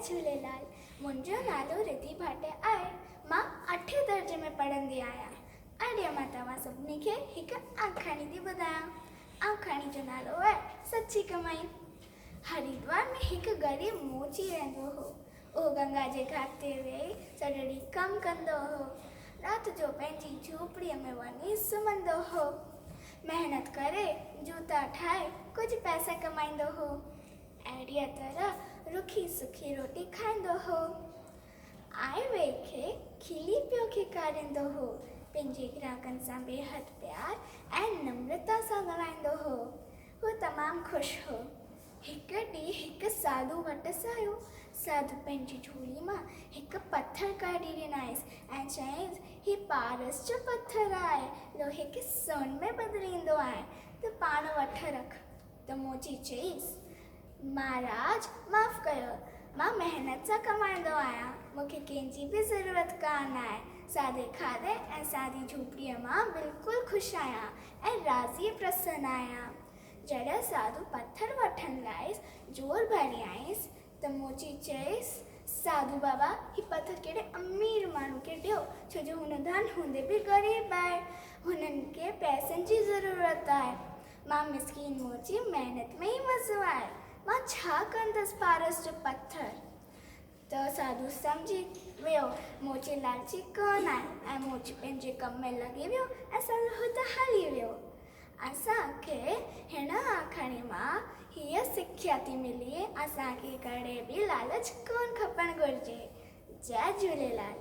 झूलेलाल। मुंहिंजो नालो रिद्धि भाटिया आहे। मां 8 दर्जे में पढ़ंदी आहियां। अॼु मां तव्हां सभिनी खे हिकु आखाणी थी ॿुधायां। आखाणी जो नालो आहे सची कमाई। हरिद्वार में हिकु ग़रीब मोची रहंदो हो। उहो गंगा जे घाट ते वेही सॼो ॾींहुं कमु कंदो हो। राति जो पंहिंजी झोपड़ीअ में वञी सुम्हंदो हो। महिनत करे जूता ठाहे कुझु पैसा कमाईंदो हो। अहिड़ीअ तरह रुखी सुखी रोटी खाईंदो हो। आए वेई खे खिली पियो खेखारींदो हो। पंहिंजे ग्राहकनि सां बेहद प्यार ऐं नम्रता सां ॻाल्हाईंदो हो। हू तमामु ख़ुशि हो। हिकु ॾींहुं हिकु साधू वटि आयो। साधू पंहिंजी झोली मां हिकु पथर कढी ॾिनईसि ऐं चयईंसि, हीउ पारस जो पथर आहे, लोहे खे सोन में बदिलींदो आहे, त पाण वठी रख। त मोची चयईसि, महाराज माफ़ कयो, मां महिनत सां कमाईंदो आहियां, मूंखे कंहिंजी बि ज़रूरत कान आहे। सादे खाधे ऐं सादी झोपड़ीअ मां बिल्कुलु ख़ुशि आहियां ऐं राज़ी प्रसन्न आहियां। जॾहिं साधू पथर वठण लाइ ज़ोर भरी आईंसि त मोची चयईसि, साधू बाबा, हीउ पथर कहिड़े अमीर माण्हू खे ॾियो, छो जो हुन धन हूंदे बि ग़रीब आहे। हुननि खे पैसनि जी ज़रूरत आहे। मां मिसकीन मोची महिनत में ई मज़ो आहे। मां छा कंदसि पारस जो पथर? त साधू सम्झी वियो मोची लालची कोन आहे ऐं मोची पंहिंजे कम में लॻी वियो ऐं साधू त हली वियो। असांखे हिन आखाणी मां हीअ सिख्या थी मिले, असांखे कॾहिं बि लालच कोन खपणु घुरिजे। जय झूलेलाल।